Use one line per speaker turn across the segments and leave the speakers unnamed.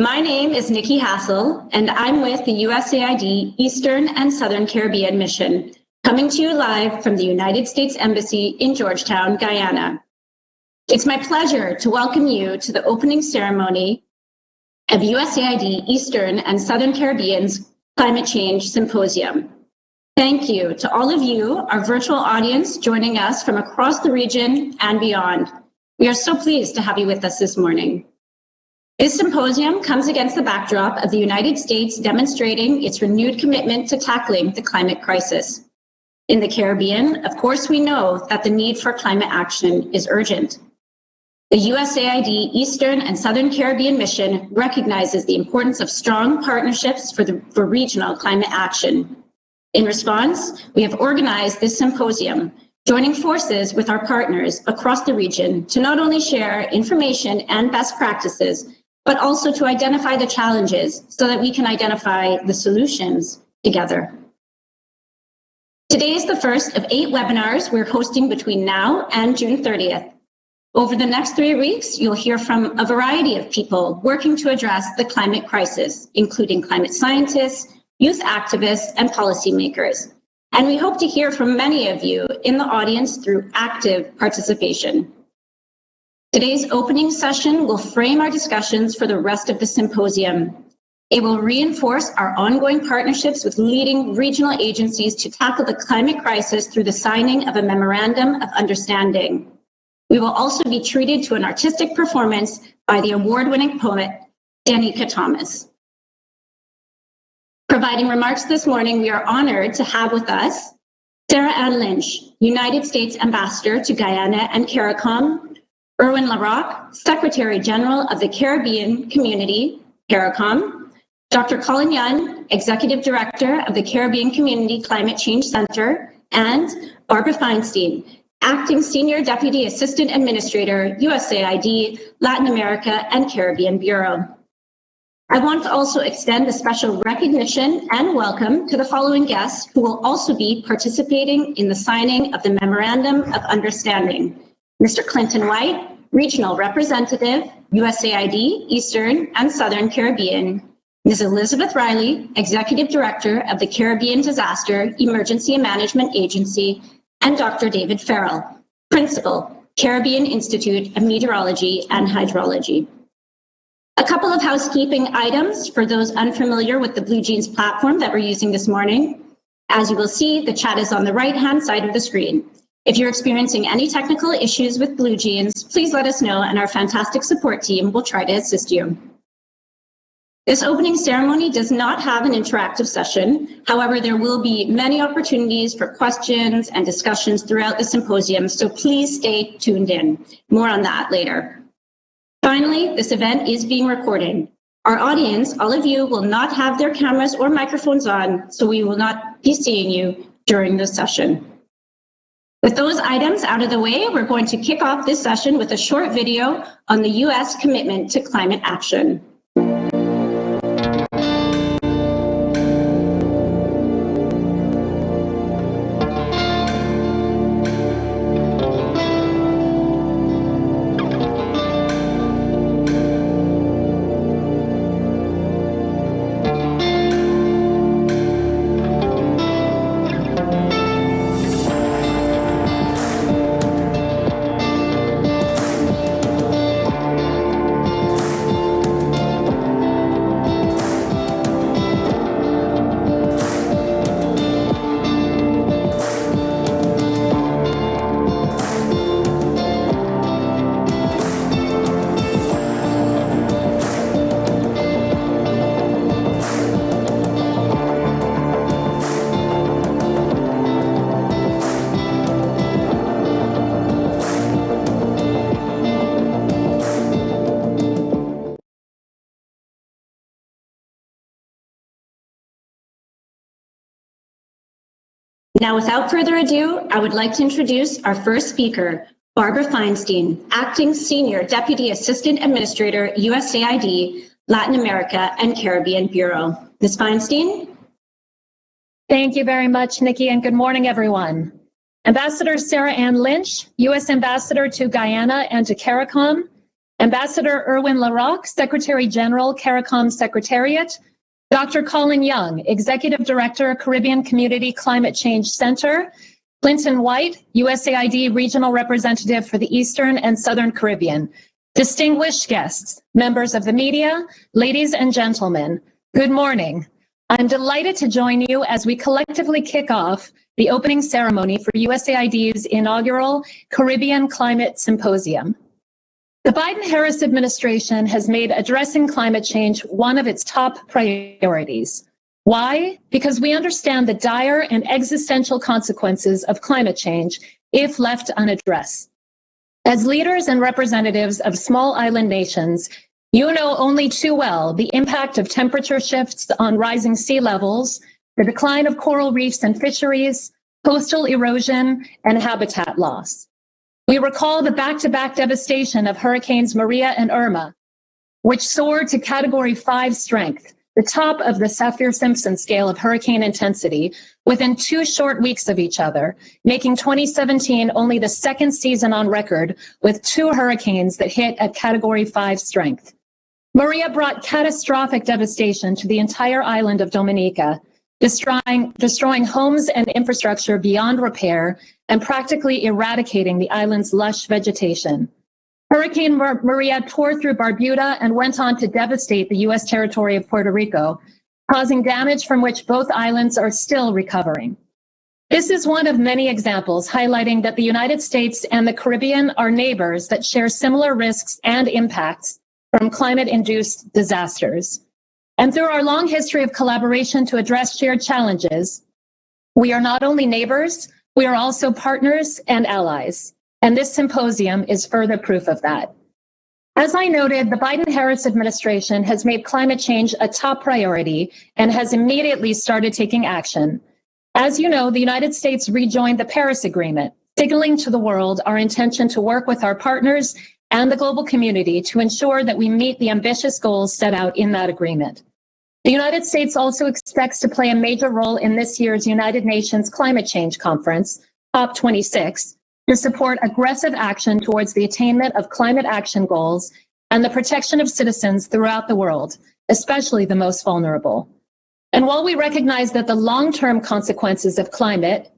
My name is Nikki Hassel, and I'm with the USAID Eastern and Southern Caribbean Mission, coming to you live from the United States Embassy in Georgetown, Guyana. It's my pleasure to welcome you to the opening ceremony of USAID Eastern and Southern Caribbean's Climate Change Symposium. Thank you to all of you, our virtual audience, joining us from across the region and beyond. We are so pleased to have you with us this morning. This symposium comes against the backdrop of the United States demonstrating its renewed commitment to tackling the climate crisis. In the Caribbean, of course, we know that the need for climate action is urgent. The USAID Eastern and Southern Caribbean Mission recognizes the importance of strong partnerships for regional climate action. In response, we have organized this symposium, joining forces with our partners across the region to not only share information and best practices, but also to identify the challenges so that we can identify the solutions together. Today is the first of 8 webinars we're hosting between now and June 30th. Over the next 3 weeks, you'll hear from a variety of people working to address the climate crisis, including climate scientists, youth activists, and policymakers. And we hope to hear from many of you in the audience through active participation. Today's opening session will frame our discussions for the rest of the symposium. It will reinforce our ongoing partnerships with leading regional agencies to tackle the climate crisis through the signing of a memorandum of understanding. We will also be treated to an artistic performance by the award-winning poet, Danica Thomas. Providing remarks this morning, we are honored to have with us Sarah Ann Lynch, United States Ambassador to Guyana and CARICOM, Erwin LaRocque, Secretary General of the Caribbean Community, CARICOM, Dr. Colin Young, Executive Director of the Caribbean Community Climate Change Center, and Barbara Feinstein, Acting Senior Deputy Assistant Administrator, USAID, Latin America and Caribbean Bureau. I want to also extend a special recognition and welcome to the following guests who will also be participating in the signing of the Memorandum of Understanding. Mr. Clinton White, Regional Representative, USAID, Eastern and Southern Caribbean. Ms. Elizabeth Riley, Executive Director of the Caribbean Disaster Emergency Management Agency, and Dr. David Farrell, Principal, Caribbean Institute of Meteorology and Hydrology. A couple of housekeeping items for those unfamiliar with the Blue Jeans platform that we're using this morning. As you will see, the chat is on the right-hand side of the screen. If you're experiencing any technical issues with Blue Jeans, please let us know and our fantastic support team will try to assist you. This opening ceremony does not have an interactive session. However, there will be many opportunities for questions and discussions throughout the symposium, so please stay tuned in. More on that later. Finally, this event is being recorded. Our audience, all of you, will not have their cameras or microphones on, so we will not be seeing you during the session. With those items out of the way, we're going to kick off this session with a short video on the U.S. commitment to climate action. Now, without further ado, I would like to introduce our first speaker, Barbara Feinstein, Acting Senior Deputy Assistant Administrator, USAID, Latin America and Caribbean Bureau. Ms. Feinstein?
Thank you very much, Nikki, and good morning, everyone. Ambassador Sarah Ann Lynch, U.S. Ambassador to Guyana and to CARICOM, Ambassador Erwin Larocque, Secretary General, CARICOM Secretariat, Dr. Colin Young, Executive Director, Caribbean Community Climate Change Center, Clinton White, USAID Regional Representative for the Eastern and Southern Caribbean, distinguished guests, members of the media, ladies and gentlemen, good morning. I'm delighted to join you as we collectively kick off the opening ceremony for USAID's inaugural Caribbean Climate Symposium. The Biden-Harris administration has made addressing climate change one of its top priorities. Why? Because we understand the dire and existential consequences of climate change if left unaddressed. As leaders and representatives of small island nations, you know only too well the impact of temperature shifts on rising sea levels, the decline of coral reefs and fisheries, coastal erosion, and habitat loss. We recall the back-to-back devastation of Hurricanes Maria and Irma, which soared to Category 5 strength, the top of the Saffir-Simpson scale of hurricane intensity, within 2 short weeks of each other, making 2017 only the second season on record with 2 hurricanes that hit at Category 5 strength. Maria brought catastrophic devastation to the entire island of Dominica, destroying homes and infrastructure beyond repair and practically eradicating the island's lush vegetation. Hurricane Maria tore through Barbuda and went on to devastate the U.S. territory of Puerto Rico, causing damage from which both islands are still recovering. This is one of many examples highlighting that the United States and the Caribbean are neighbors that share similar risks and impacts from climate-induced disasters. And through our long history of collaboration to address shared challenges, we are not only neighbors, we are also partners and allies. And this symposium is further proof of that. As I noted, the Biden-Harris administration has made climate change a top priority and has immediately started taking action. As you know, the United States rejoined the Paris Agreement, signaling to the world our intention to work with our partners and the global community to ensure that we meet the ambitious goals set out in that agreement. The United States also expects to play a major role in this year's United Nations Climate Change Conference, COP26, to support aggressive action towards the attainment of climate action goals and the protection of citizens throughout the world, especially the most vulnerable. And while we recognize that the long-term consequences of climate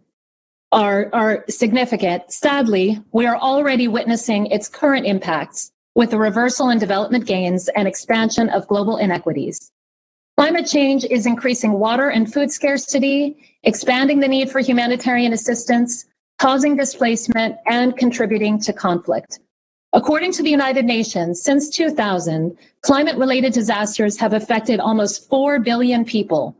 are significant, sadly, we are already witnessing its current impacts with the reversal in development gains and expansion of global inequities. Climate change is increasing water and food scarcity, expanding the need for humanitarian assistance, causing displacement, and contributing to conflict. According to the United Nations, since 2000, climate-related disasters have affected almost 4 billion people,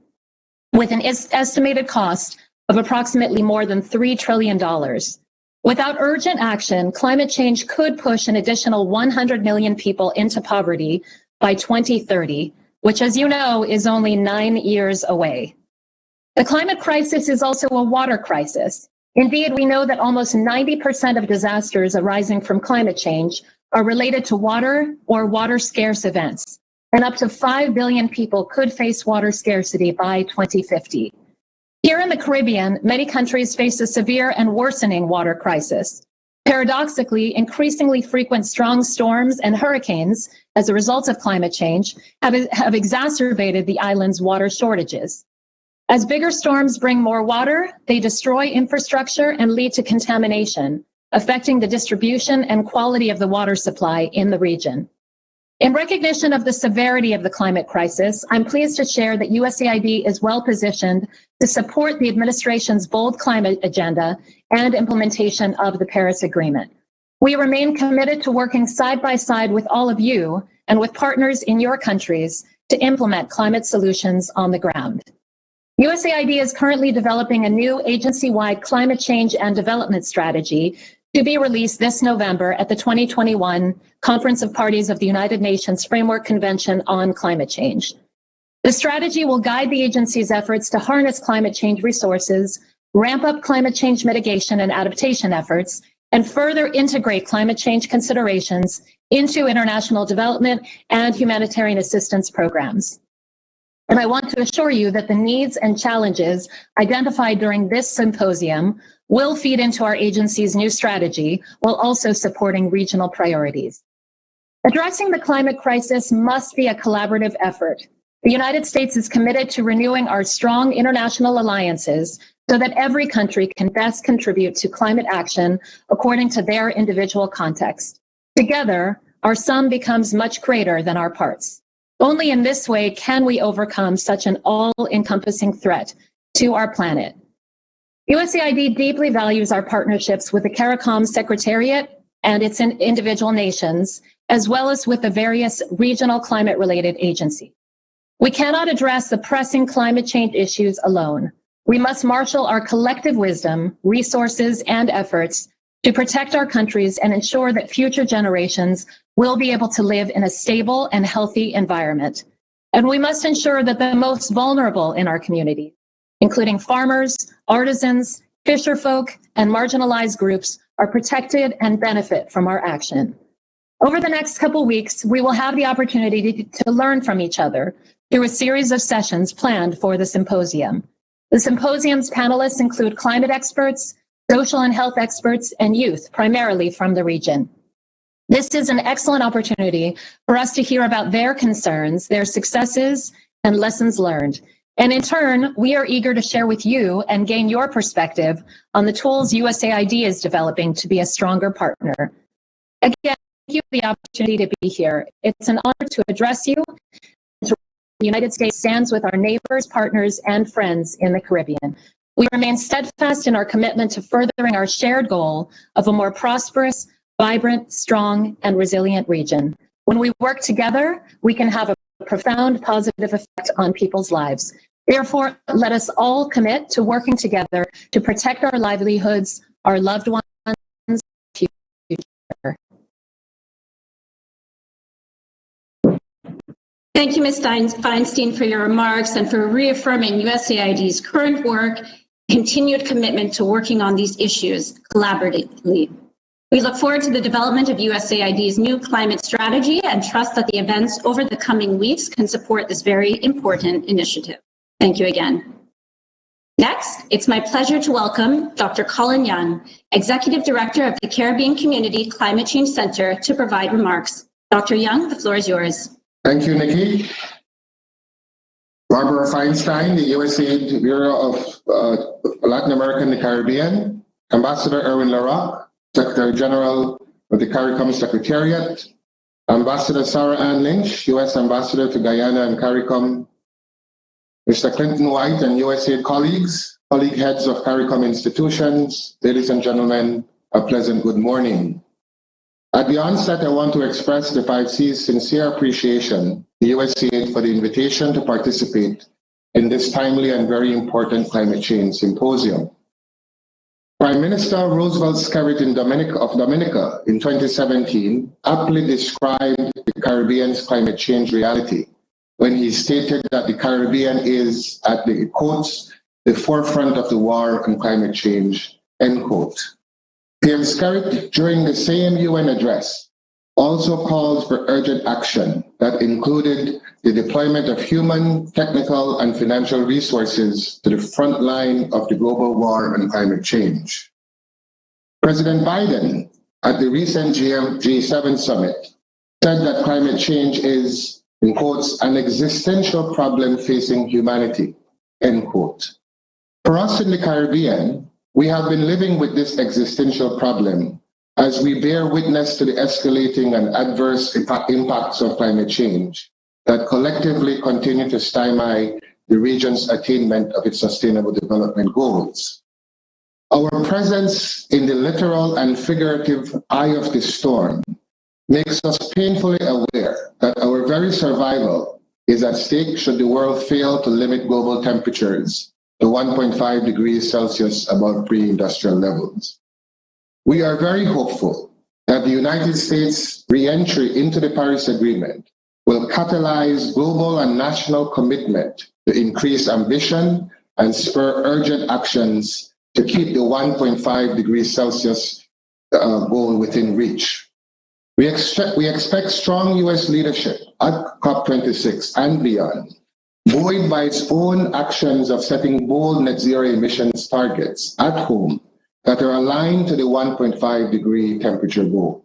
with an estimated cost of approximately more than $3 trillion. Without urgent action, climate change could push an additional 100 million people into poverty by 2030, which, as you know, is only 9 years away. The climate crisis is also a water crisis. Indeed, we know that almost 90% of disasters arising from climate change are related to water or water-scarce events, and up to 5 billion people could face water scarcity by 2050. Here in the Caribbean, many countries face a severe and worsening water crisis. Paradoxically, increasingly frequent strong storms and hurricanes as a result of climate change have exacerbated the island's water shortages. As bigger storms bring more water, they destroy infrastructure and lead to contamination, affecting the distribution and quality of the water supply in the region. In recognition of the severity of the climate crisis, I'm pleased to share that USAID is well positioned to support the administration's bold climate agenda and implementation of the Paris Agreement. We remain committed to working side by side with all of you and with partners in your countries to implement climate solutions on the ground. USAID is currently developing a new agency-wide climate change and development strategy to be released this November at the 2021 Conference of Parties of the United Nations Framework Convention on Climate Change. The strategy will guide the agency's efforts to harness climate change resources, ramp up climate change mitigation and adaptation efforts, and further integrate climate change considerations into international development and humanitarian assistance programs. And I want to assure you that the needs and challenges identified during this symposium will feed into our agency's new strategy while also supporting regional priorities. Addressing the climate crisis must be a collaborative effort. The United States is committed to renewing our strong international alliances so that every country can best contribute to climate action according to their individual context. Together, our sum becomes much greater than our parts. Only in this way can we overcome such an all-encompassing threat to our planet. USAID deeply values our partnerships with the CARICOM Secretariat and its individual nations, as well as with the various regional climate-related agencies. We cannot address the pressing climate change issues alone. We must marshal our collective wisdom, resources, and efforts to protect our countries and ensure that future generations will be able to live in a stable and healthy environment. And we must ensure that the most vulnerable in our community, including farmers, artisans, fisherfolk, and marginalized groups, are protected and benefit from our action. Over the next couple weeks, we will have the opportunity to learn from each other through a series of sessions planned for the symposium. The symposium's panelists include climate experts, social and health experts, and youth, primarily from the region. This is an excellent opportunity for us to hear about their concerns, their successes, and lessons learned. And in turn, we are eager to share with you and gain your perspective on the tools USAID is developing to be a stronger partner. Again, thank you for the opportunity to be here. It's an honor to address you. The United States stands with our neighbors, partners, and friends in the Caribbean. We remain steadfast in our commitment to furthering our shared goal of a more prosperous, vibrant, strong, and resilient region. When we work together, we can have a profound positive effect on people's lives. Therefore, let us all commit to working together to protect our livelihoods, our loved ones, and future.
Thank you, Ms. Feinstein, for your remarks and for reaffirming USAID's current work, continued commitment to working on these issues collaboratively. We look forward to the development of USAID's new climate strategy and trust that the events over the coming weeks can support this very important initiative. Thank you again. Next, it's my pleasure to welcome Dr. Colin Young, Executive Director of the Caribbean Community Climate Change Center, to provide remarks. Dr. Young, the floor is yours.
Thank you, Nikki. Barbara Feinstein, the USAID Bureau of Latin America and the Caribbean, Ambassador Erwin LaRocque, Secretary General of the CARICOM Secretariat, Ambassador Sarah Ann Lynch, U.S. Ambassador to Guyana and CARICOM, Mr. Clinton White and USAID colleagues, colleague heads of CARICOM institutions, ladies and gentlemen, a pleasant good morning. At the onset, I want to express the 5C's sincere appreciation to USAID for the invitation to participate in this timely and very important climate change symposium. Prime Minister Roosevelt Skerritt of Dominica in 2017 aptly described the Caribbean's climate change reality when he stated that the Caribbean is, at the quotes, the forefront of the war on climate change, end quote. Pierre Skerritt, during the same UN address, also called for urgent action that included the deployment of human, technical, and financial resources to the front line of the global war on climate change. President Biden, at the recent G7 summit, said that climate change is, in quotes, an existential problem facing humanity, end quote. For us in the Caribbean, we have been living with this existential problem as we bear witness to the escalating and adverse impacts of climate change that collectively continue to stymie the region's attainment of its sustainable development goals. Our presence in the literal and figurative eye of the storm makes us painfully aware that our very survival is at stake should the world fail to limit global temperatures to 1.5 degrees Celsius above pre-industrial levels. We are very hopeful that the United States' re-entry into the Paris Agreement will catalyze global and national commitment to increase ambition and spur urgent actions to keep the 1.5 degrees Celsius goal within reach. We expect strong US leadership at COP26 and beyond, buoyed by its own actions of setting bold net zero emissions targets at home that are aligned to the 1.5 degree temperature goal.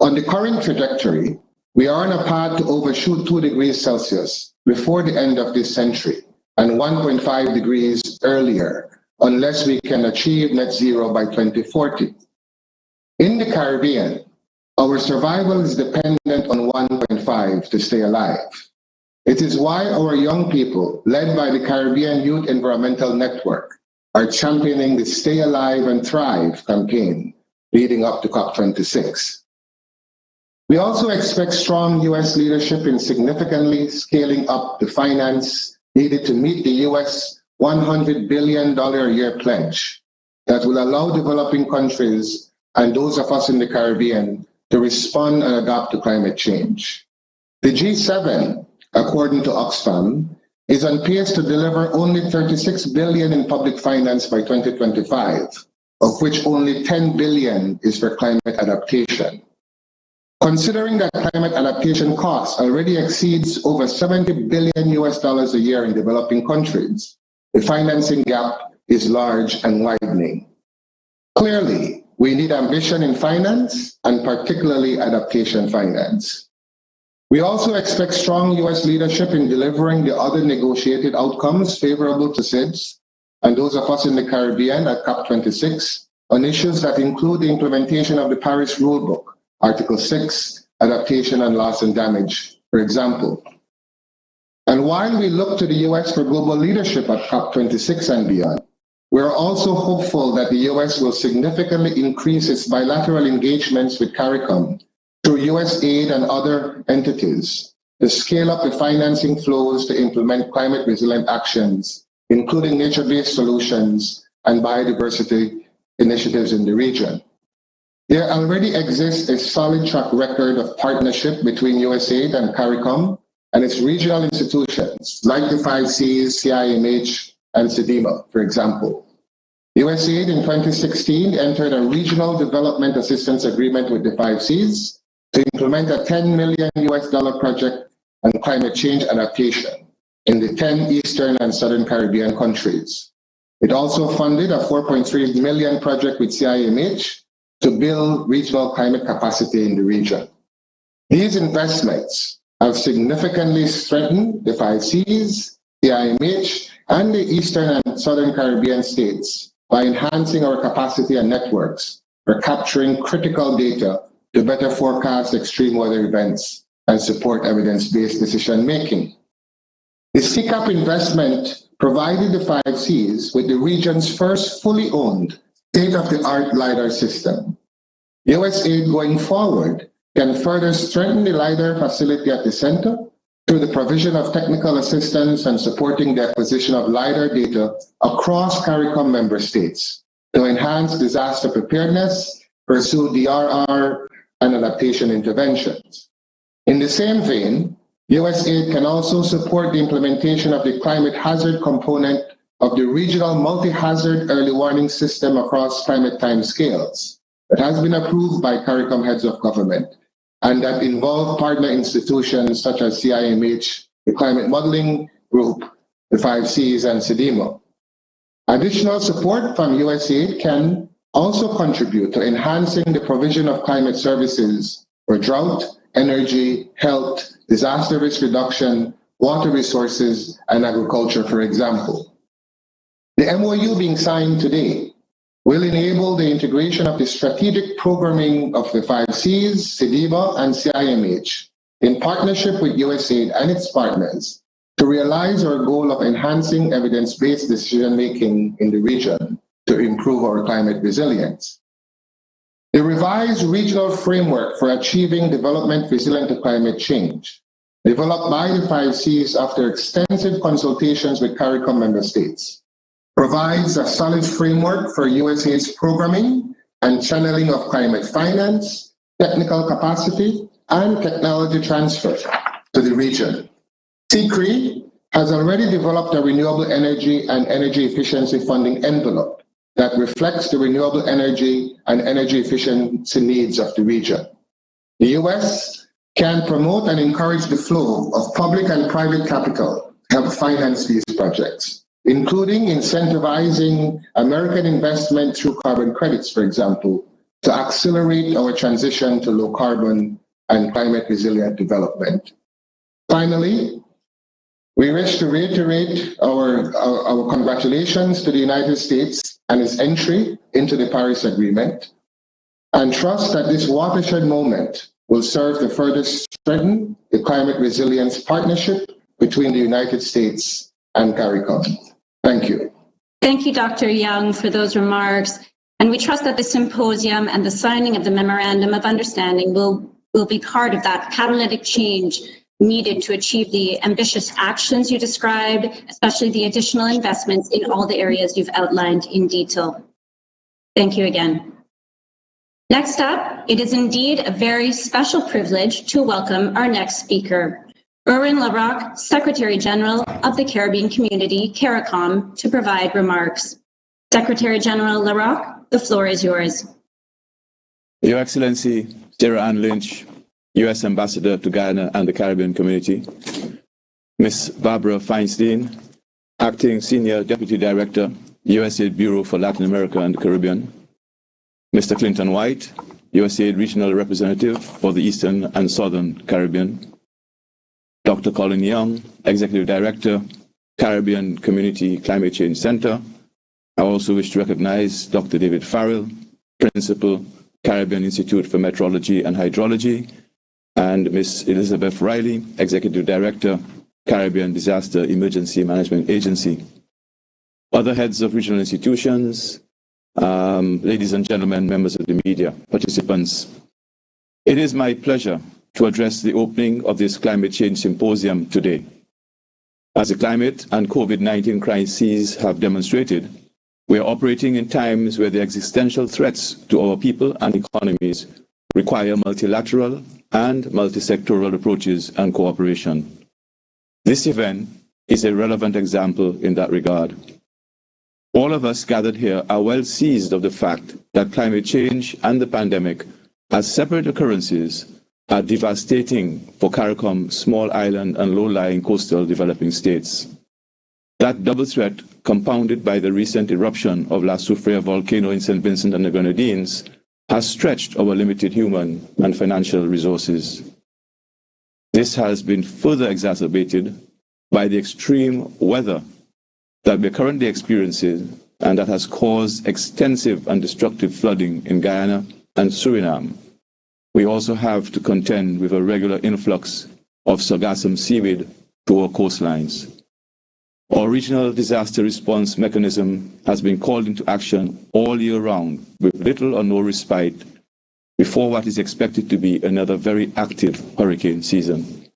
On the current trajectory, we are on a path to overshoot 2 degrees Celsius before the end of this century and 1.5 degrees earlier, unless we can achieve net zero by 2040. In the Caribbean, our survival is dependent on 1.5 to stay alive. It is why our young people, led by the Caribbean Youth Environmental Network, are championing the Stay Alive and Thrive campaign leading up to COP26. We also expect strong U.S. leadership in significantly scaling up the finance needed to meet the U.S. $100 billion a year pledge that will allow developing countries and those of us in the Caribbean to respond and adapt to climate change. The G7, according to Oxfam, is on pace to deliver only $36 billion in public finance by 2025, of which only $10 billion is for climate adaptation. Considering that climate adaptation costs already exceeds over $70 billion a year in developing countries, the financing gap is large and widening. Clearly, we need ambition in finance and particularly adaptation finance. We also expect strong U.S. leadership in delivering the other negotiated outcomes favorable to SIDS and those of us in the Caribbean at COP26 on issues that include the implementation of the Paris Rulebook, Article 6, adaptation and loss and damage, for example. And while we look to the U.S. for global leadership at COP26 and beyond, we are also hopeful that the U.S. will significantly increase its bilateral engagements with CARICOM through U.S. aid and other entities to scale up the financing flows to implement climate resilient actions, including nature-based solutions and biodiversity initiatives in the region. There already exists a solid track record of partnership between USAID and CARICOM and its regional institutions, like the 5 Cs, CIMH, and SEDIMA, for example. USAID in 2016 entered a regional development assistance agreement with the 5 Cs to implement a $10 million project on climate change adaptation in the 10 Eastern and Southern Caribbean countries. It also funded a $4.3 million project with CIMH to build regional climate capacity in the region. These investments have significantly strengthened the 5 Cs, CIMH, and the Eastern and Southern Caribbean states by enhancing our capacity and networks for capturing critical data to better forecast extreme weather events and support evidence-based decision-making. The CCAP investment provided the 5 Cs with the region's first fully owned state-of-the-art LiDAR system. USAID going forward can further strengthen the LiDAR facility at the center through the provision of technical assistance and supporting the acquisition of LiDAR data across CARICOM member states to enhance disaster preparedness, pursue DRR, and adaptation interventions. In the same vein, USAID can also support the implementation of the climate hazard component of the regional multi-hazard early warning system across climate timescales that has been approved by CARICOM heads of government and that involve partner institutions such as CIMH, the Climate Modeling Group, the 5 Cs, and SEDIMA. Additional support from USAID can also contribute to enhancing the provision of climate services for drought, energy, health, disaster risk reduction, water resources, and agriculture, for example. The MOU being signed today will enable the integration of the strategic programming of the 5 Cs, SEDIMA, and CIMH in partnership with USAID and its partners to realize our goal of enhancing evidence-based decision-making in the region to improve our climate resilience. The revised regional framework for achieving development resilient to climate change, developed by the 5 Cs after extensive consultations with CARICOM member states, provides a solid framework for USAID's programming and channeling of climate finance, technical capacity, and technology transfer to the region. CCRE has already developed a renewable energy and energy efficiency funding envelope that reflects the renewable energy and energy efficiency needs of the region. The US can promote and encourage the flow of public and private capital to help finance these projects, including incentivizing American investment through carbon credits, for example, to accelerate our transition to low carbon and climate resilient development. Finally, we wish to reiterate our congratulations to the United States and its entry into the Paris Agreement, and trust that this watershed moment will serve to further strengthen the climate resilience partnership between the United States and CARICOM. Thank you.
Thank you, Dr. Young, for those remarks. And we trust that the symposium and the signing of the Memorandum of Understanding will be part of that catalytic change needed to achieve the ambitious actions you described, especially the additional investments in all the areas you've outlined in detail. Thank you again. Next up, it is indeed a very special privilege to welcome our next speaker, Erwin Larocque, Secretary General of the Caribbean Community, CARICOM, to provide remarks. Secretary General Larocque, the floor is yours.
Your Excellency, Sarah Ann Lynch, U.S. Ambassador to Guyana and the Caribbean Community, Ms. Barbara Feinstein, Acting Senior Deputy Director, USAID Bureau for Latin America and the Caribbean, Mr. Clinton White, USAID Regional Representative for the Eastern and Southern Caribbean, Dr. Colin Young, Executive Director, Caribbean Community Climate Change Center. I also wish to recognize Dr. David Farrell, Principal, Caribbean Institute for Meteorology and Hydrology, and Ms. Elizabeth Riley, Executive Director, Caribbean Disaster Emergency Management Agency. Other heads of regional institutions, ladies and gentlemen, members of the media, participants, it is my pleasure to address the opening of this climate change symposium today. As the climate and COVID-19 crises have demonstrated, we are operating in times where the existential threats to our people and economies require multilateral and multi-sectoral approaches and cooperation. This event is a relevant example in that regard. All of us gathered here are well seized of the fact that climate change and the pandemic, as separate occurrences, are devastating for CARICOM small island and low-lying coastal developing states. That double threat, compounded by the recent eruption of La Soufrière volcano in St. Vincent and the Grenadines, has stretched our limited human and financial resources. This has been further exacerbated by the extreme weather that we're currently experiencing and that has caused extensive and destructive flooding in Guyana and Suriname. We also have to contend with a regular influx of sargassum seaweed to our coastlines. Our regional disaster response mechanism has been called into action all year round with little or no respite before what is expected to be another very active hurricane season.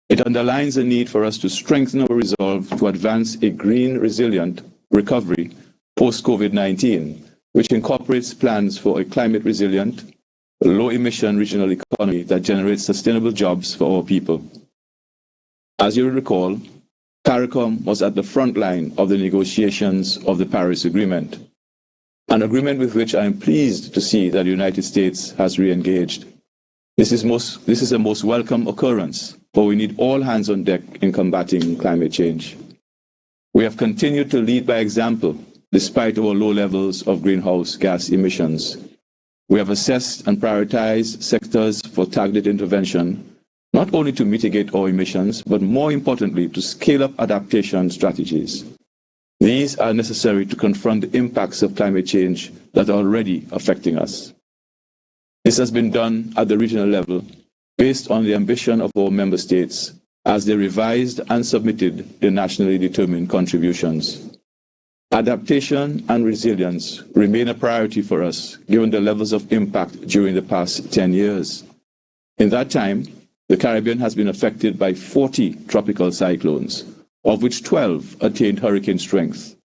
It underlines the need for us to strengthen our resolve to advance a green, resilient recovery post-COVID-19, which incorporates plans for a climate-resilient, low-emission regional economy that generates sustainable jobs for our people. As you recall, CARICOM was at the front line of the negotiations of the Paris Agreement, an agreement with which I am pleased to see that the United States has re-engaged. This is a most welcome occurrence, for we need all hands on deck in combating climate change. We have continued to lead by example, despite our low levels of greenhouse gas emissions. We have assessed and prioritized sectors for targeted intervention, not only to mitigate our emissions, but more importantly, to scale up adaptation strategies. These are necessary to confront the impacts of climate change that are already affecting us. This has been done at the regional level based on the ambition of our member states as they revised and submitted their nationally determined contributions. Adaptation and resilience remain a priority for us, given the levels of impact during the past 10 years. In that time, the Caribbean has been affected by 40 tropical cyclones, of which 12 attained hurricane strength.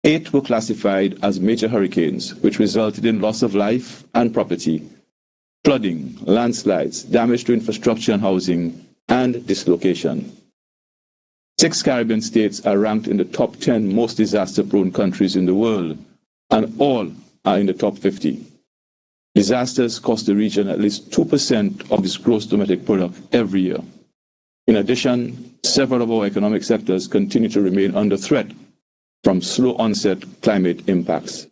8 were classified as major hurricanes, which resulted in loss of life and property, flooding, landslides, damage to infrastructure and housing, and dislocation. 6 Caribbean states are ranked in the top 10 most disaster-prone countries in the world, and all are in the top 50. Disasters cost the region at least 2% of its gross domestic product every year. In addition, several of our economic sectors continue to remain under threat from slow onset climate impacts.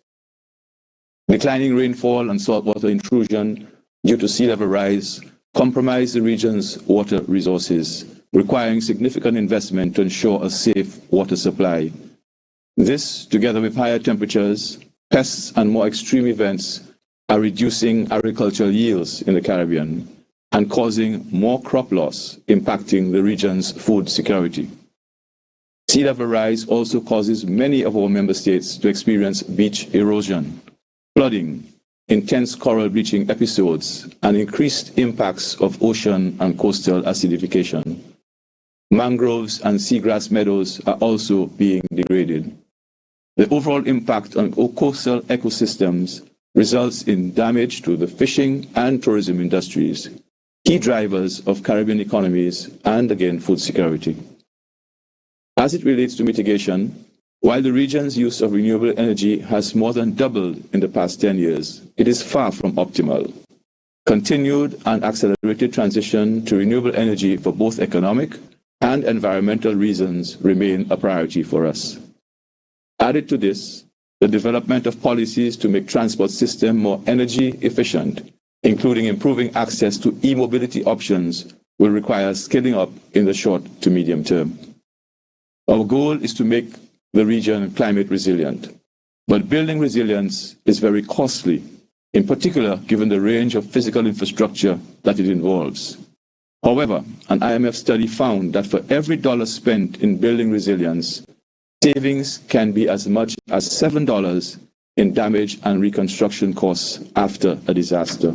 Declining rainfall and saltwater intrusion due to sea level rise compromise the region's water resources, requiring significant investment to ensure a safe water supply. This, together with higher temperatures, pests, and more extreme events, are reducing agricultural yields in the Caribbean and causing more crop loss, impacting the region's food security. Sea level rise also causes many of our member states to experience beach erosion, flooding, intense coral bleaching episodes, and increased impacts of ocean and coastal acidification. Mangroves and seagrass meadows are also being degraded. The overall impact on coastal ecosystems results in damage to the fishing and tourism industries, key drivers of Caribbean economies, and again, food security. As it relates to mitigation, while the region's use of renewable energy has more than doubled in the past 10 years, it is far from optimal. Continued and accelerated transition to renewable energy for both economic and environmental reasons remain a priority for us. Added to this, the development of policies to make transport system more energy efficient, including improving access to e-mobility options, will require scaling up in the short to medium term. Our goal is to make the region climate resilient, but building resilience is very costly, in particular given the range of physical infrastructure that it involves. However, an IMF study found that for every dollar spent in building resilience, savings can be as much as $7 in damage and reconstruction costs after a disaster.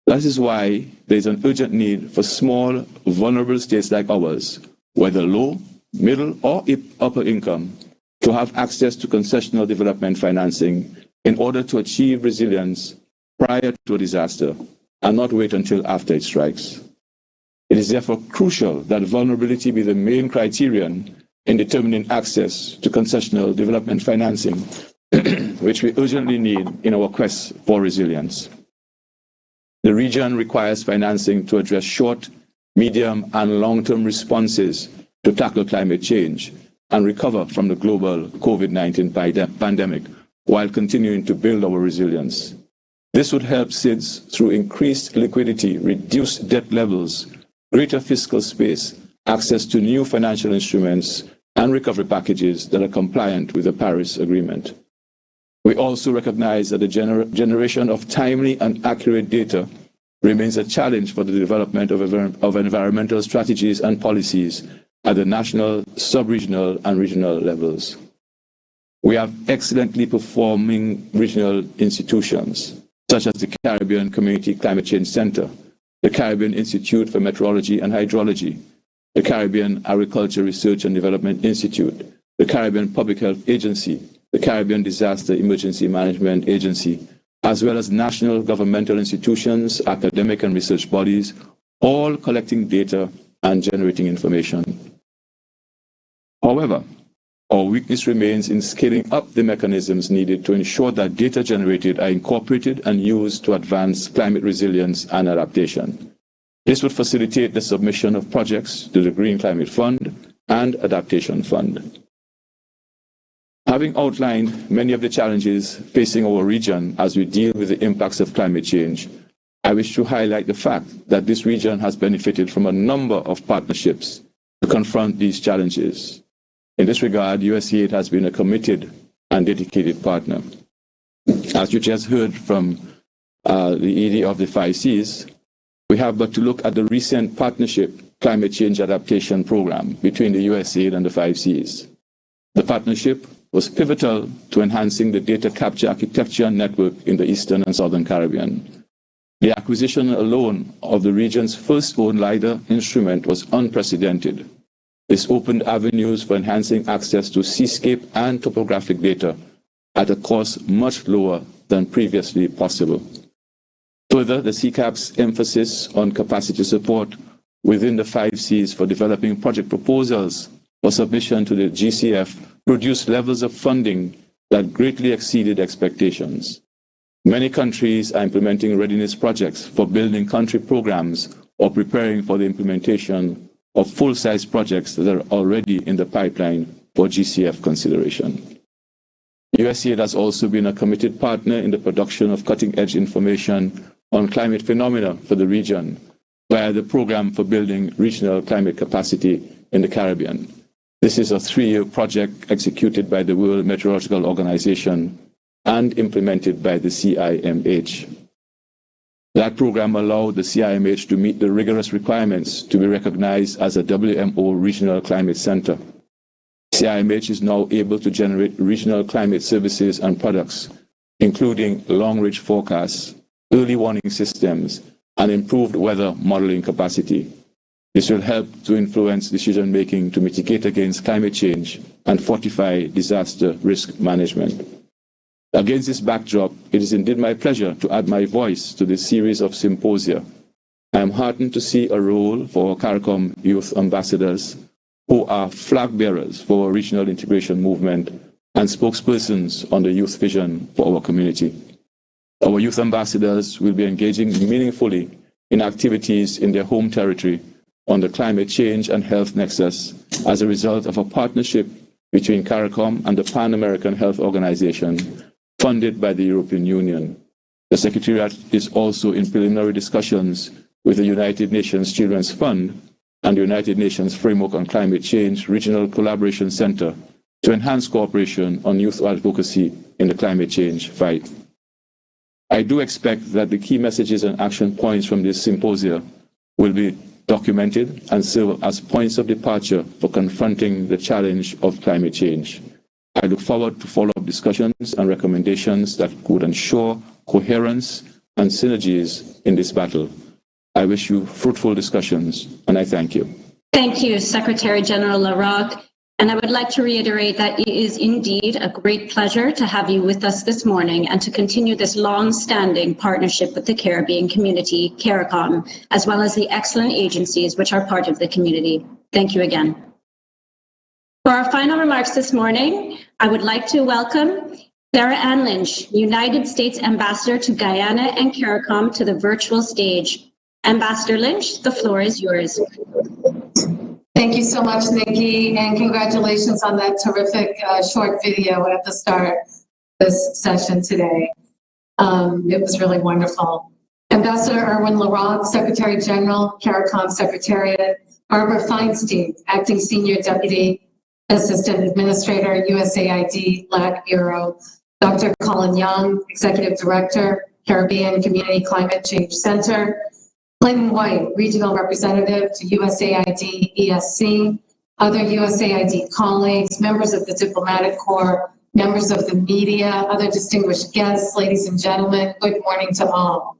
That is why there is an urgent need for small, vulnerable states like ours, whether low, middle, or upper income, to have access to concessional development financing in order to achieve resilience prior to a disaster and not wait until after it strikes. It is therefore crucial that vulnerability be the main criterion in determining access to concessional development financing, which we urgently need in our quest for resilience. The region requires financing to address short, medium, and long-term responses to tackle climate change and recover from the global COVID-19 pandemic while continuing to build our resilience. This would help SIDS through increased liquidity, reduced debt levels, greater fiscal space, access to new financial instruments, and recovery packages that are compliant with the Paris Agreement. We also recognize that the generation of timely and accurate data remains a challenge for the development of environmental strategies and policies at the national, sub-regional, and regional levels. We have excellently performing regional institutions, such as the Caribbean Community Climate Change Center, the Caribbean Institute for Meteorology and Hydrology, the Caribbean Agriculture Research and Development Institute, the Caribbean Public Health Agency, the Caribbean Disaster Emergency Management Agency, as well as national governmental institutions, academic and research bodies, all collecting data and generating information. However, our weakness remains in scaling up the mechanisms needed to ensure that data generated are incorporated and used to advance climate resilience and adaptation. This would facilitate the submission of projects to the Green Climate Fund and Adaptation Fund. Having outlined many of the challenges facing our region as we deal with the impacts of climate change, I wish to highlight the fact that this region has benefited from a number of partnerships to confront these challenges. In this regard, USAID has been a committed and dedicated partner. As you just heard from the ED of the 5 Cs, we have but to look at the recent partnership climate change adaptation program between the USAID and the 5 Cs. The partnership was pivotal to enhancing the data capture architecture network in the Eastern and Southern Caribbean. The acquisition alone of the region's first own LiDAR instrument was unprecedented. This opened avenues for enhancing access to seascape and topographic data at a cost much lower than previously possible. Further, the CCAP's emphasis on capacity support within the 5 Cs for developing project proposals for submission to the GCF produced levels of funding that greatly exceeded expectations. Many countries are implementing readiness projects for building country programs or preparing for the implementation of full-size projects that are already in the pipeline for GCF consideration. USAID has also been a committed partner in the production of cutting-edge information on climate phenomena for the region via the Program for Building Regional Climate Capacity in the Caribbean. This is a 3-year project executed by the World Meteorological Organization and implemented by the CIMH. That program allowed the CIMH to meet the rigorous requirements to be recognized as a WMO Regional Climate Center. CIMH is now able to generate regional climate services and products, including long-range forecasts, early warning systems, and improved weather modeling capacity. This will help to influence decision-making to mitigate against climate change and fortify disaster risk management. Against this backdrop, it is indeed my pleasure to add my voice to this series of symposia. I am heartened to see a role for CARICOM youth ambassadors who are flag bearers for our regional integration movement and spokespersons on the youth vision for our community. Our youth ambassadors will be engaging meaningfully in activities in their home territory on the climate change and health nexus as a result of a partnership between CARICOM and the Pan American Health Organization, funded by the European Union. The Secretariat is also in preliminary discussions with the United Nations Children's Fund and the United Nations Framework on Climate Change Regional Collaboration Center to enhance cooperation on youth advocacy in the climate change fight. I do expect that the key messages and action points from this symposia will be documented and serve as points of departure for confronting the challenge of climate change. I look forward to follow-up discussions and recommendations that could ensure coherence and synergies in this battle. I wish you fruitful discussions, and I thank you.
Thank you, Secretary General LaRocque. And I would like to reiterate that it is indeed a great pleasure to have you with us this morning and to continue this long-standing partnership with the Caribbean community, CARICOM, as well as the excellent agencies which are part of the community. Thank you again. For our final remarks this morning, I would like to welcome Sarah Ann Lynch, United States Ambassador to Guyana and CARICOM, to the virtual stage. Ambassador Lynch, the floor is yours.
Thank you so much, Nikki, and congratulations on that terrific short video at the start of this session today. It was really wonderful. Ambassador Erwin LaRocque, Secretary General, CARICOM Secretariat, Barbara Feinstein, Acting Senior Deputy Assistant Administrator, USAID LAC Bureau, Dr. Colin Young, Executive Director, Caribbean Community Climate Change Center, Clinton White, Regional Representative to USAID ESC, other USAID colleagues, members of the Diplomatic Corps, members of the media, other distinguished guests, ladies and gentlemen, good morning to all.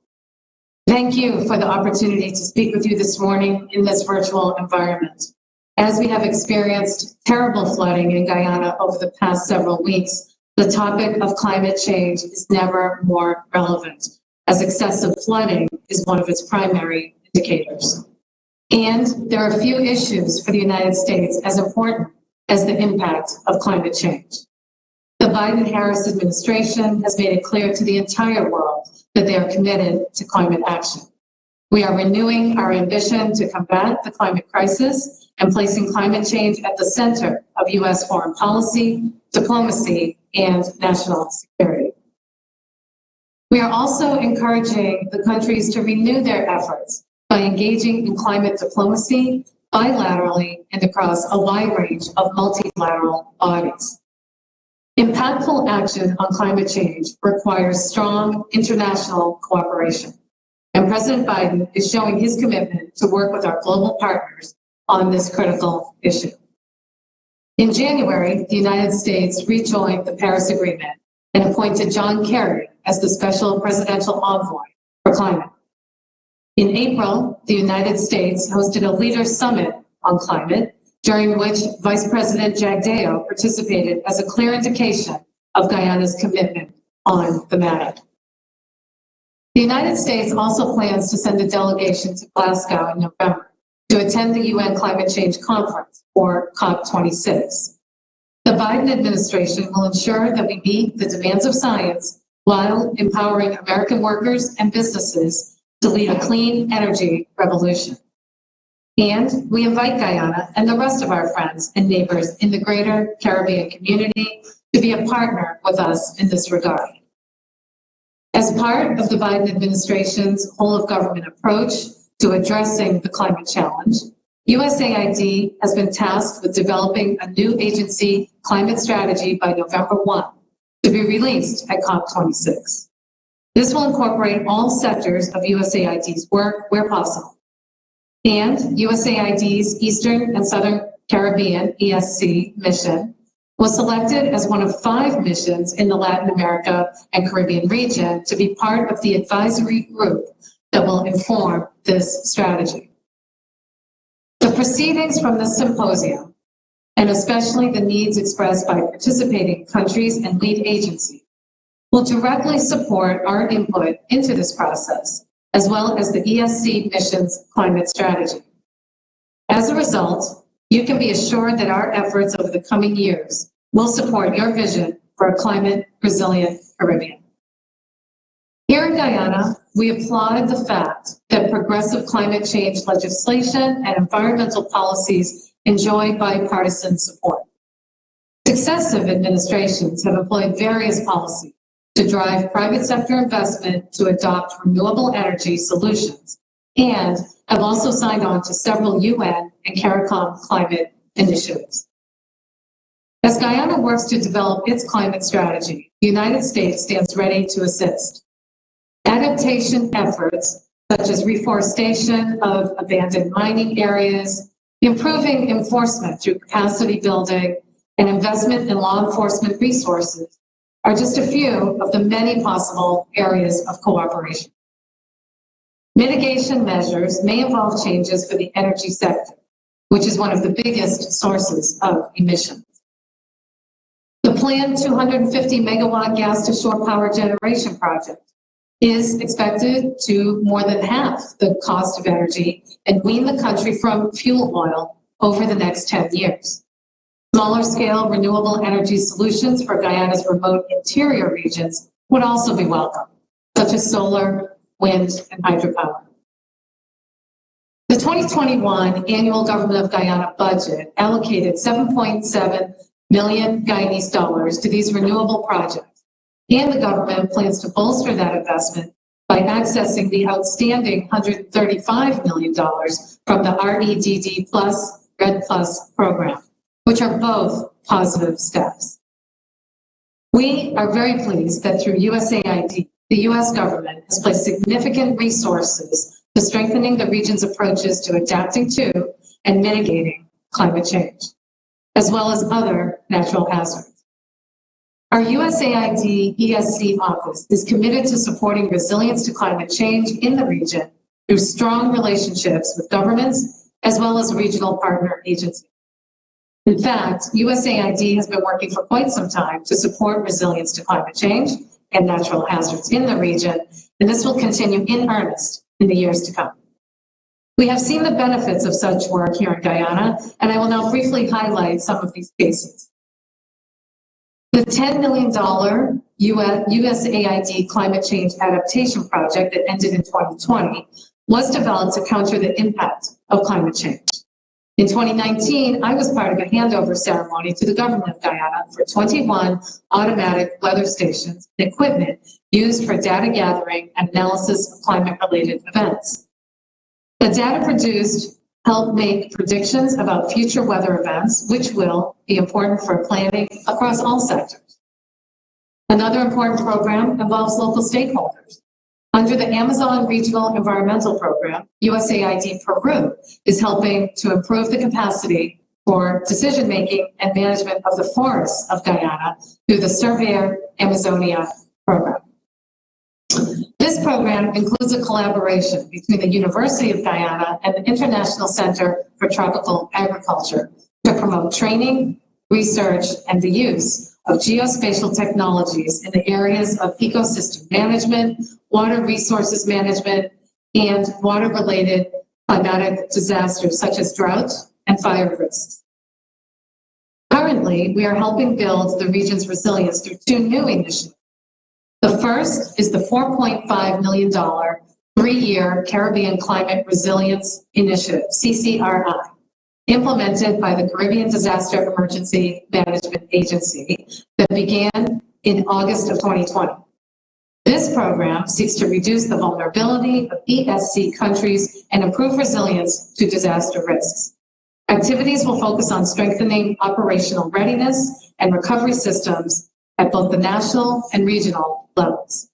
Thank you for the opportunity to speak with you this morning in this virtual environment. As we have experienced terrible flooding in Guyana over the past several weeks, the topic of climate change is never more relevant, as excessive flooding is one of its primary indicators. And there are few issues for the United States as important as the impact of climate change. The Biden-Harris administration has made it clear to the entire world that they are committed to climate action. We are renewing our ambition to combat the climate crisis and placing climate change at the center of U.S. foreign policy, diplomacy, and national security. We are also encouraging the countries to renew their efforts by engaging in climate diplomacy bilaterally and across a wide range of multilateral bodies. Impactful action on climate change requires strong international cooperation, and President Biden is showing his commitment to work with our global partners on this critical issue. In January, the United States rejoined the Paris Agreement and appointed John Kerry as the Special Presidential Envoy for Climate. In April, the United States hosted a leaders' summit on climate, during which Vice President Jagdeo participated as a clear indication of Guyana's commitment on the matter. The United States also plans to send a delegation to Glasgow in November to attend the UN Climate Change Conference, or COP26. The Biden administration will ensure that we meet the demands of science while empowering American workers and businesses to lead a clean energy revolution. And we invite Guyana and the rest of our friends and neighbors in the greater Caribbean community to be a partner with us in this regard. As part of the Biden administration's whole-of-government approach to addressing the climate challenge, USAID has been tasked with developing a new agency climate strategy by November 1 to be released at COP26. This will incorporate all sectors of USAID's work where possible. And USAID's Eastern and Southern Caribbean, ESC, mission was selected as one of 5 missions in the Latin America and Caribbean region to be part of the advisory group that will inform this strategy. The proceedings from the symposium, and especially the needs expressed by participating countries and lead agencies, will directly support our input into this process, as well as the ESC mission's climate strategy. As a result, you can be assured that our efforts over the coming years will support your vision for a climate resilient Caribbean. Here in Guyana, we applaud the fact that progressive climate change legislation and environmental policies enjoy bipartisan support. Successive administrations have employed various policies to drive private sector investment to adopt renewable energy solutions, and have also signed on to several UN and CARICOM climate initiatives. As Guyana works to develop its climate strategy, the United States stands ready to assist. Adaptation efforts, such as reforestation of abandoned mining areas, improving enforcement through capacity building, and investment in law enforcement resources, are just a few of the many possible areas of cooperation. Mitigation measures may involve changes for the energy sector, which is one of the biggest sources of emissions. The planned 250 megawatt gas to shore power generation project is expected to more than half the cost of energy and wean the country from fuel oil over the next 10 years. Smaller scale renewable energy solutions for Guyana's remote interior regions would also be welcome, such as solar, wind, and hydropower. The 2021 annual Government of Guyana budget allocated $7.7 million Guyanese dollars to these renewable projects, and the government plans to bolster that investment by accessing the outstanding $135 million from the REDD Plus, Red Plus program, which are both positive steps. We are very pleased that through USAID, the US government has placed significant resources to strengthening the region's approaches to adapting to and mitigating climate change, as well as other natural hazards. Our USAID ESC office is committed to supporting resilience to climate change in the region through strong relationships with governments as well as regional partner agencies. In fact, USAID has been working for quite some time to support resilience to climate change and natural hazards in the region, and this will continue in earnest in the years to come. We have seen the benefits of such work here in Guyana, and I will now briefly highlight some of these cases. The $10 million USAID climate change adaptation project that ended in 2020 was developed to counter the impact of climate change. In 2019, I was part of a handover ceremony to the government of Guyana for 21 automatic weather stations and equipment used for data gathering and analysis of climate-related events. The data produced help make predictions about future weather events, which will be important for planning across all sectors. Another important program involves local stakeholders. Under the Amazon Regional Environmental Program, USAID Peru is helping to improve the capacity for decision-making and management of the forests of Guyana through the Surveyor Amazonia program. This program includes a collaboration between the University of Guyana and the International Center for Tropical Agriculture to promote training, research, and the use of geospatial technologies in the areas of ecosystem management, water resources management, and water-related climatic disasters such as drought and fire risks. Currently, we are helping build the region's resilience through 2 new initiatives. The first is the $4.5 million 3-year Caribbean Climate Resilience Initiative, CCRI, implemented by the Caribbean Disaster Emergency Management Agency that began in August of 2020. This program seeks to reduce the vulnerability of ESC countries and improve resilience to disaster risks. Activities will focus on strengthening operational readiness and recovery systems at both the national and regional levels.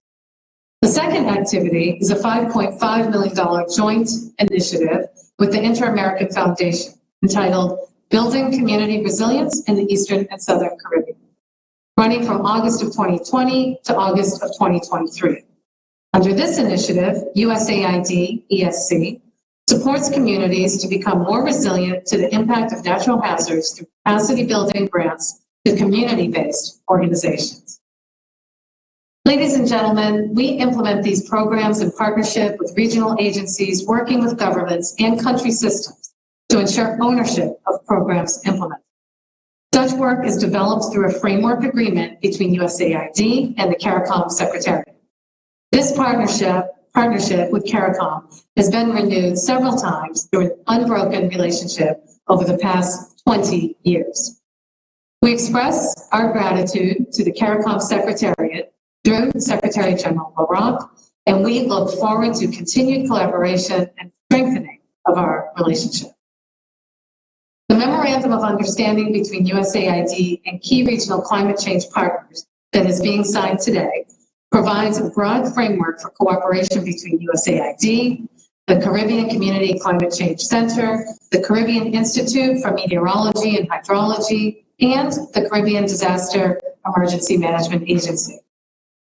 The second activity is a $5.5 million joint initiative with the Inter-American Foundation entitled Building Community Resilience in the Eastern and Southern Caribbean, running from August of 2020 to August of 2023. Under this initiative, USAID ESC supports communities to become more resilient to the impact of natural hazards through capacity building grants to community-based organizations. Ladies and gentlemen, we implement these programs in partnership with regional agencies working with governments and country systems to ensure ownership of programs implemented. Such work is developed through a framework agreement between USAID and the CARICOM Secretariat. This partnership with CARICOM has been renewed several times through an unbroken relationship over the past 20 years. We express our gratitude to the CARICOM Secretariat through Secretary General LaRocque, and we look forward to continued collaboration and strengthening of our relationship. The Memorandum of Understanding between USAID and key regional climate change partners that is being signed today provides a broad framework for cooperation between USAID, the Caribbean Community Climate Change Center, the Caribbean Institute for Meteorology and Hydrology, and the Caribbean Disaster Emergency Management Agency.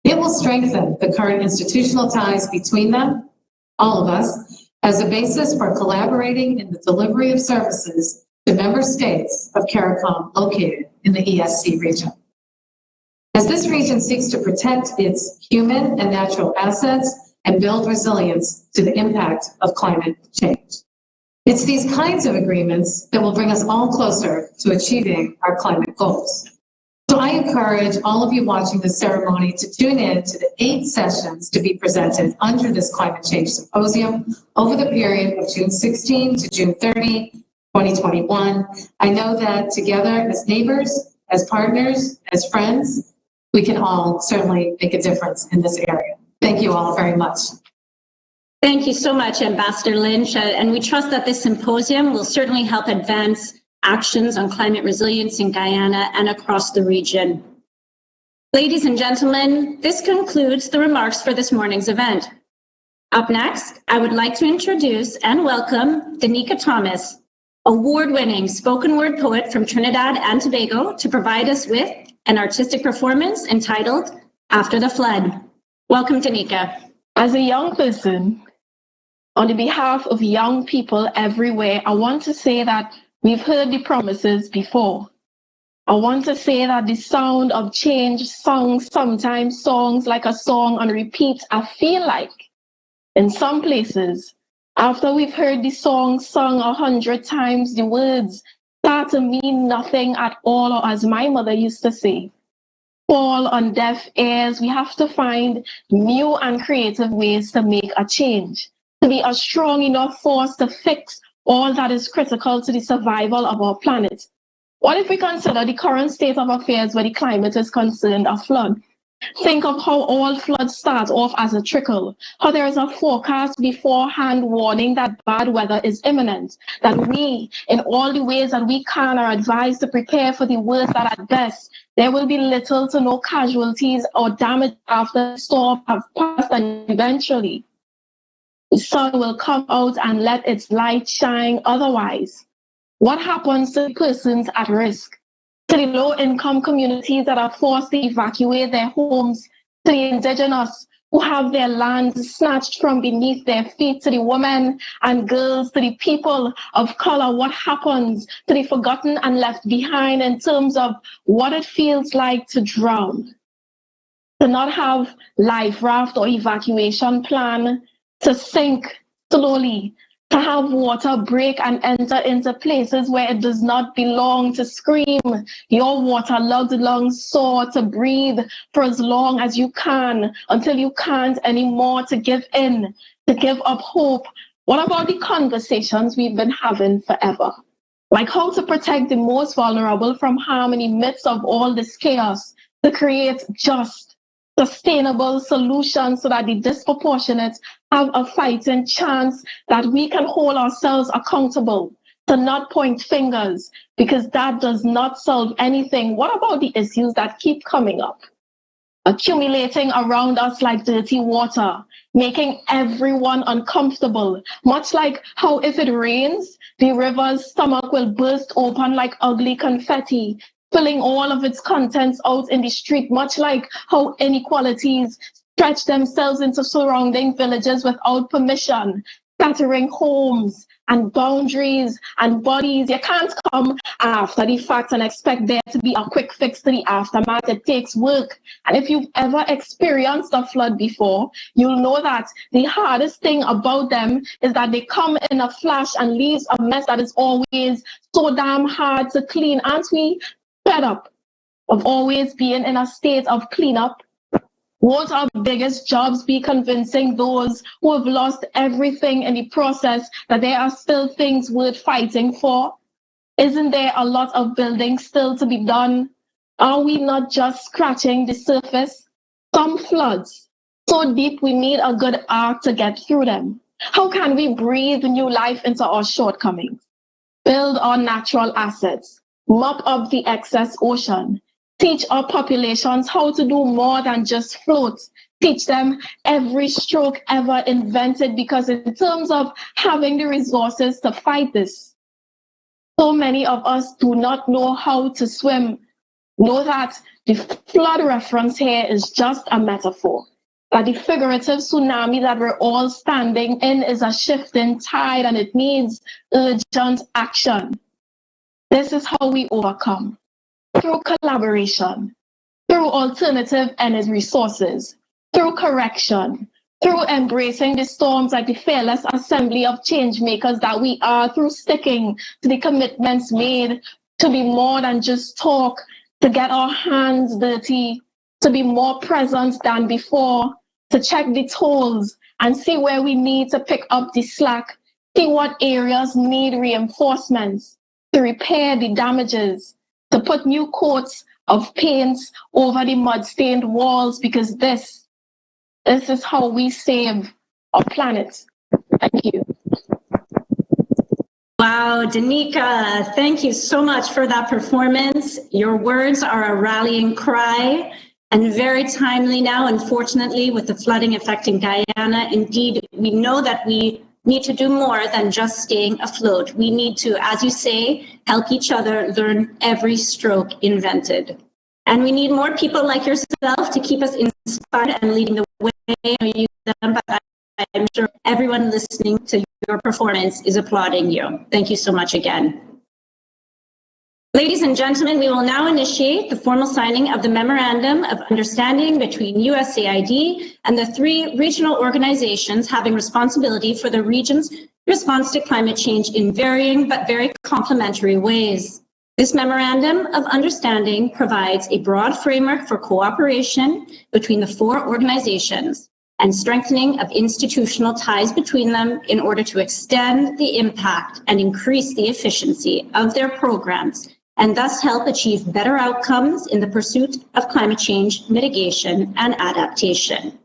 It will strengthen the current institutional ties between them, all of us, as a basis for collaborating in the delivery of services to member states of CARICOM located in the ESC region. As this region seeks to protect its human and natural assets and build resilience to the impact of climate change. It's these kinds of agreements that will bring us all closer to achieving our climate goals. So I encourage all of you watching this ceremony to tune in to the 8 sessions to be presented under this Climate Change Symposium over the period of June 16 to June 30, 2021. I know that together as neighbors, as partners, as friends, we can all certainly make a difference in this area. Thank you all very much.
Thank you so much, Ambassador Lynch. And we trust that this symposium will certainly help advance actions on climate resilience in Guyana and across the region. Ladies and gentlemen, this concludes the remarks for this morning's event. Up next, I would like to introduce and welcome Danica Thomas, award-winning spoken word poet from Trinidad and Tobago, to provide us with an artistic performance entitled After the Flood. Welcome, Danica.
As a young person, on the behalf of young people everywhere, I want to say that we've heard the promises before. I want to say that the sound of change songs, sometimes songs like a song on repeat, I feel like in some places, after we've heard the song sung 100 times, the words start to mean nothing at all, or as my mother used to say, fall on deaf ears. We have to find new and creative ways to make a change, to be a strong enough force to fix all that is critical to the survival of our planet. What if we consider the current state of affairs where the climate is concerned, a flood? Think of how all floods start off as a trickle, how there is a forecast beforehand warning that bad weather is imminent, that we, in all the ways that we can, are advised to prepare for the worst, that at best there will be little to no casualties or damage after the storm have passed, and eventually the sun will come out and let its light shine. Otherwise, what happens to the persons at risk? To the low-income communities that are forced to evacuate their homes, to the indigenous who have their lands snatched from beneath their feet, to the women and girls, to the people of color, what happens to the forgotten and left behind in terms of what it feels like to drown, to not have life raft or evacuation plan, to sink slowly, to have water break and enter into places where it does not belong, to scream your waterlogged lungs sore, to breathe for as long as you can until you can't anymore, to give in, to give up hope. What about the conversations we've been having forever? like how to protect the most vulnerable from harm in the midst of all this chaos, to create just, sustainable solutions so that the disproportionate have a fighting chance, that we can hold ourselves accountable, to not point fingers, because that does not solve anything. What about the issues that keep coming up, accumulating around us like dirty water, making everyone uncomfortable, much like how if it rains, the river's stomach will burst open like ugly confetti, spilling all of its contents out in the street, much like how inequalities stretch themselves into surrounding villages without permission, scattering homes and boundaries and bodies. You can't come after the fact and expect there to be a quick fix to the aftermath. It takes work. And if you've ever experienced a flood before, you'll know that the hardest thing about them is that they come in a flash and leaves a mess that is always so damn hard to clean. Aren't we fed up of always being in a state of cleanup? Won't our biggest jobs be convincing those who have lost everything in the process that there are still things worth fighting for? Isn't there a lot of building still to be done? Are we not just scratching the surface? Some floods so deep we need a good arc to get through them. How can we breathe new life into our shortcomings? Build our natural assets, mop up the excess ocean, teach our populations how to do more than just float, teach them every stroke ever invented, because in terms of having the resources to fight this, so many of us do not know how to swim. Know that the flood reference here is just a metaphor, that the figurative tsunami that we're all standing in is a shifting tide and it needs urgent action. This is how we overcome. Through collaboration, through alternative energy resources, through correction, through embracing the storms like the fearless assembly of change makers that we are, through sticking to the commitments made to be more than just talk, to get our hands dirty, to be more present than before, to check the tolls and see where we need to pick up the slack, see what areas need reinforcements, to repair the damages, to put new coats of paint over the mud-stained walls, because this is how we save our planet. Thank you.
Wow, Danica, thank you so much for that performance. Your words are a rallying cry and very timely now, unfortunately, with the flooding affecting Guyana. Indeed, we know that we need to do more than just staying afloat. We need to, as you say, help each other learn every stroke invented. And we need more people like yourself to keep us inspired and leading the way. I know you them, but I'm sure everyone listening to your performance is applauding you. Thank you so much again. Ladies and gentlemen, we will now initiate the formal signing of the Memorandum of Understanding between USAID and the 3 regional organizations having responsibility for the region's response to climate change in varying but very complementary ways. This Memorandum of Understanding provides a broad framework for cooperation between the 4 organizations and strengthening of institutional ties between them in order to extend the impact and increase the efficiency of their programs, and thus help achieve better outcomes in the pursuit of climate change mitigation and adaptation.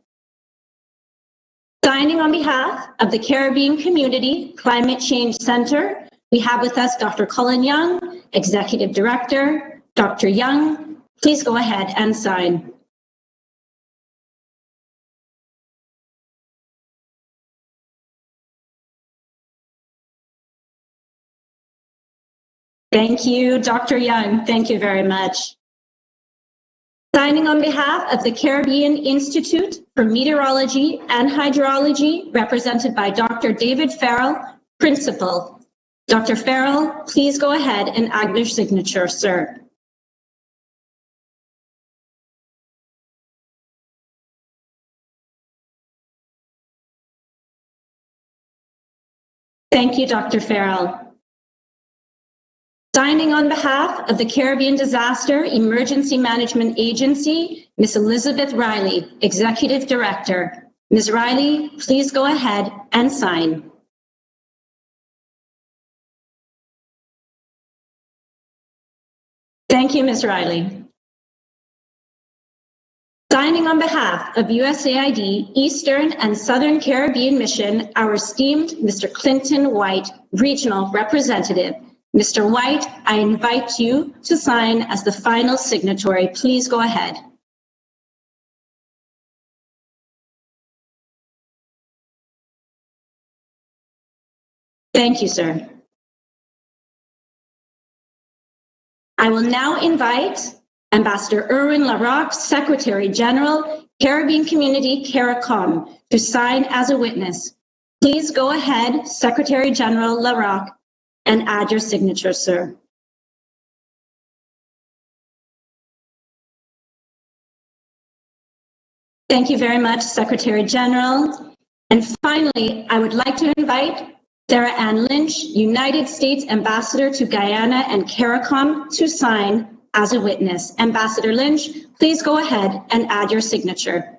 Signing on behalf of the Caribbean Community Climate Change Center, we have with us Dr. Colin Young, Executive Director. Dr. Young, please go ahead and sign. Thank you, Dr. Young. Thank you very much. Signing on behalf of the Caribbean Institute for Meteorology and Hydrology, represented by Dr. David Farrell, Principal. Dr. Farrell, please go ahead and add your signature, sir. Thank you, Dr. Farrell. Signing on behalf of the Caribbean Disaster Emergency Management Agency, Ms. Elizabeth Riley, Executive Director. Ms. Riley, please go ahead and sign. Thank you, Ms. Riley. Signing on behalf of USAID Eastern and Southern Caribbean Mission, our esteemed Mr. Clinton White, Regional Representative. Mr. White, I invite you to sign as the final signatory. Please go ahead. Thank you, sir. I will now invite Ambassador Erwin LaRocque, Secretary General, Caribbean Community, CARICOM, to sign as a witness. Please go ahead, Secretary General LaRocque, and add your signature, sir. Thank you very much, Secretary General. And finally, I would like to invite Sarah Ann Lynch, United States Ambassador to Guyana and CARICOM, to sign as a witness. Ambassador Lynch, please go ahead and add your signature.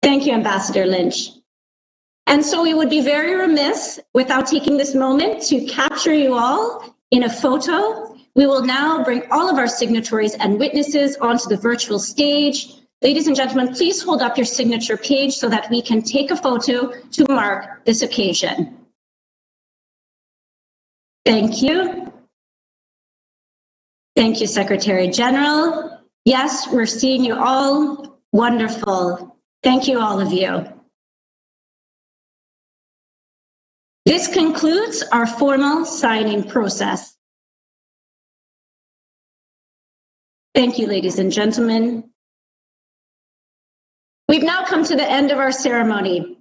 Thank you, Ambassador Lynch. And so we would be very remiss without taking this moment to capture you all in a photo. We will now bring all of our signatories and witnesses onto the virtual stage. Ladies and gentlemen, please hold up your signature page so that we can take a photo to mark this occasion. Thank you. Thank you, Secretary General. Yes, we're seeing you all. Wonderful. Thank you, all of you. This concludes our formal signing process. Thank you, ladies and gentlemen. We've now come to the end of our ceremony.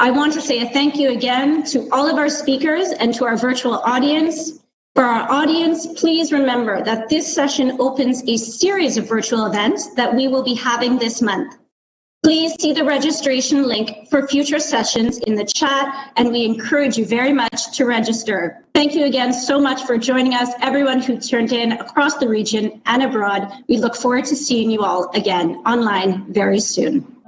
I want to say a thank you again to all of our speakers and to our virtual audience. For our audience, please remember that this session opens a series of virtual events that we will be having this month. Please see the registration link for future sessions in the chat, and we encourage you very much to register. Thank you again so much for joining us, everyone who turned in across the region and abroad. We look forward to seeing you all again online very soon.